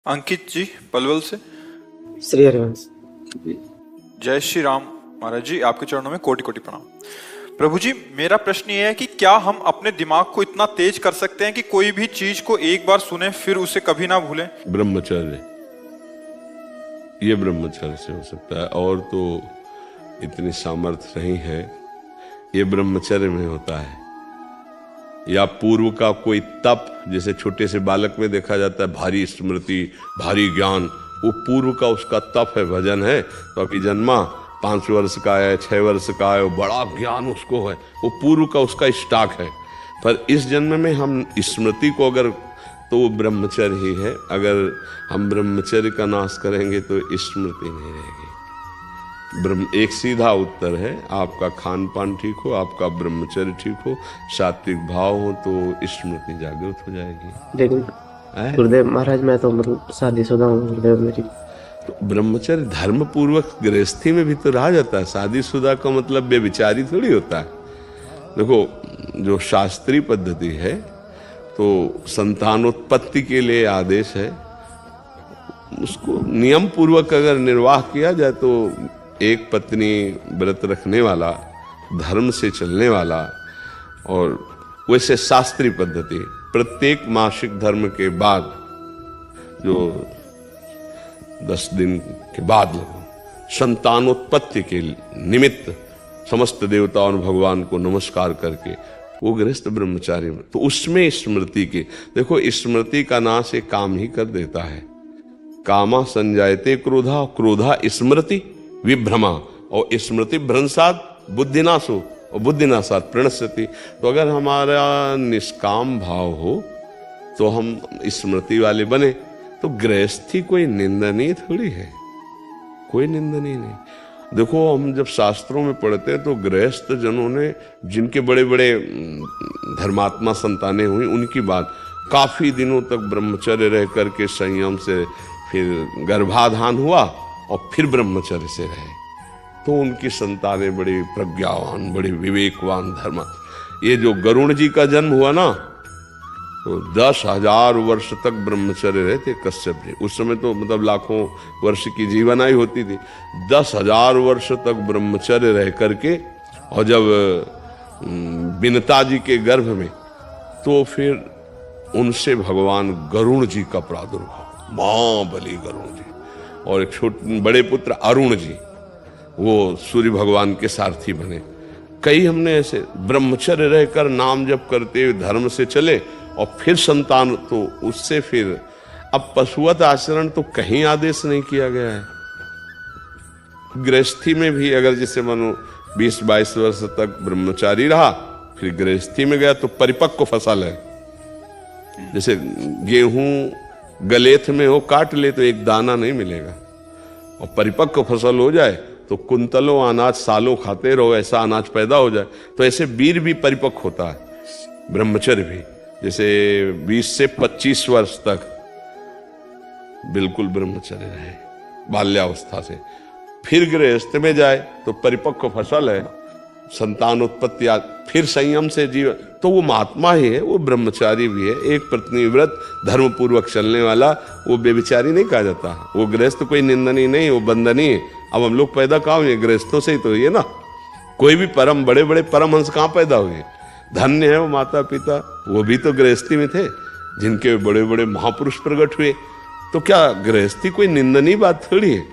अंकित जी पलवल से। श्री हरिवंश। जय श्री राम महाराज जी, आपके चरणों में कोटि कोटि प्रणाम। प्रभु जी, मेरा प्रश्न ये है कि क्या हम अपने दिमाग को इतना तेज कर सकते हैं कि कोई भी चीज को एक बार सुने फिर उसे कभी ना भूलें? ब्रह्मचर्य, ये ब्रह्मचर्य से हो सकता है, और तो इतनी सामर्थ्य नहीं है। ये ब्रह्मचर्य में होता है, या पूर्व का कोई तप, जैसे छोटे से बालक में देखा जाता है भारी स्मृति, भारी ज्ञान, वो पूर्व का उसका तप है, भजन है। तो अभी जन्मा 5 वर्ष का है, 6 वर्ष का है, वो बड़ा ज्ञान उसको है, वो पूर्व का उसका स्टॉक है। पर इस जन्म में हम स्मृति को अगर, तो वो ब्रह्मचर्य ही है। अगर हम ब्रह्मचर्य का नाश करेंगे तो स्मृति नहीं रहेगी। एक सीधा उत्तर है, आपका खान पान ठीक हो, आपका ब्रह्मचर्य ठीक हो, सात्विक भाव हो, तो स्मृति जागृत हो जाएगी। लेकिन गुरुदेव महाराज, मैं तो मतलब शादीशुदा हूँ गुरुदेव। मेरी तो ब्रह्मचर्य धर्म पूर्वक गृहस्थी में भी तो रहा जाता है। शादीशुदा का मतलब बेविचारी थोड़ी होता है। देखो, जो शास्त्रीय पद्धति है तो संतानोत्पत्ति के लिए आदेश है, उसको नियम पूर्वक अगर निर्वाह किया जाए तो एक पत्नी व्रत रखने वाला, धर्म से चलने वाला, और वैसे शास्त्रीय पद्धति प्रत्येक मासिक धर्म के बाद, जो 10 दिन के बाद संतानोत्पत्ति के निमित्त समस्त देवताओं और भगवान को नमस्कार करके वो गृहस्थ ब्रह्मचारी में, तो उसमें स्मृति के, देखो स्मृति का नाश एक काम ही कर देता है। कामा संजायते क्रोधा, क्रोधा स्मृति विभ्रमा, और स्मृति भ्रंशात बुद्धिनाशो, और बुद्धिनाशात प्रणश्यति। तो अगर हमारा निष्काम भाव हो तो हम स्मृति वाले बने, तो गृहस्थी कोई निंदनीय थोड़ी है, कोई निंदनीय नहीं। देखो, हम जब शास्त्रों में पढ़ते हैं तो गृहस्थ जनों ने, जिनके बड़े बड़े धर्मात्मा संतानें हुई, उनकी बात, काफी दिनों तक ब्रह्मचर्य रह करके संयम से फिर गर्भाधान हुआ और फिर ब्रह्मचर्य से रहे, तो उनकी संतानें बड़ी प्रज्ञावान, बड़ी विवेकवान धर्म। ये जो गरुण जी का जन्म हुआ ना, तो 10,000 वर्ष तक ब्रह्मचर्य रहे थे कश्यप जी। उस समय तो मतलब लाखों वर्ष की जीवन आयु होती थी। 10,000 वर्ष तक ब्रह्मचर्य रह करके, और जब बिनता जी के गर्भ में, तो फिर उनसे भगवान गरुण जी का प्रादुर्भाव, महाबली गरुण जी, और एक छोटे बड़े पुत्र अरुण जी, वो सूर्य भगवान के सारथी बने। कई हमने ऐसे ब्रह्मचर्य रहकर नाम जप करते हुए धर्म से चले, और फिर संतान, तो उससे फिर अब पशुवत आचरण तो कहीं आदेश नहीं किया गया है। गृहस्थी में भी अगर जैसे मानो 20-22 वर्ष तक ब्रह्मचारी रहा, फिर गृहस्थी में गया तो परिपक्व फसल है। जैसे गेहूं गलेथ में हो, काट ले तो एक दाना नहीं मिलेगा, और परिपक्व फसल हो जाए तो कुंतलों अनाज सालों खाते रहो, ऐसा अनाज पैदा हो जाए। तो ऐसे वीर भी परिपक्व होता है, ब्रह्मचर्य भी। जैसे 20 से 25 वर्ष तक बिल्कुल ब्रह्मचर्य रहे बाल्यावस्था से, फिर गृहस्थ में जाए तो परिपक्व फसल है, संतानोत्पत्ति, फिर संयम से जीवन, तो वो महात्मा ही है, वो ब्रह्मचारी भी है। एक पत्नी व्रत धर्म पूर्वक चलने वाला, वो बेविचारी नहीं कहा जाता। वो गृहस्थ कोई निंदनीय नहीं, वो बंदनीय है। अब हम लोग पैदा कहाँ हुए? गृहस्थों से ही तो ये ना। कोई भी परम बड़े बड़े परमहंस कहाँ पैदा हुए? धन्य है वो माता पिता, वो भी तो गृहस्थी में थे, जिनके बड़े बड़े महापुरुष प्रकट हुए। तो क्या गृहस्थी कोई निंदनीय बात थोड़ी है?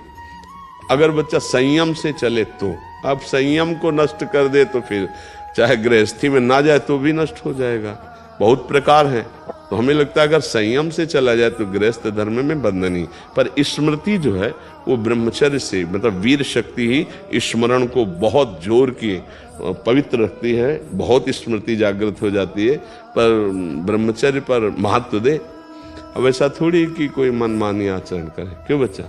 अगर बच्चा संयम से चले तो, अब संयम को नष्ट कर दे तो फिर चाहे गृहस्थी में ना जाए तो भी नष्ट हो जाएगा। बहुत प्रकार है। तो हमें लगता है अगर संयम से चला जाए तो गृहस्थ धर्म में बंधनी, पर स्मृति जो है वो ब्रह्मचर्य से, मतलब वीर शक्ति ही स्मरण को बहुत जोर की पवित्र रखती है, बहुत स्मृति जागृत हो जाती है। पर ब्रह्मचर्य पर महत्व दे। अब ऐसा थोड़ी कि कोई मनमानी आचरण करे। क्यों बच्चा?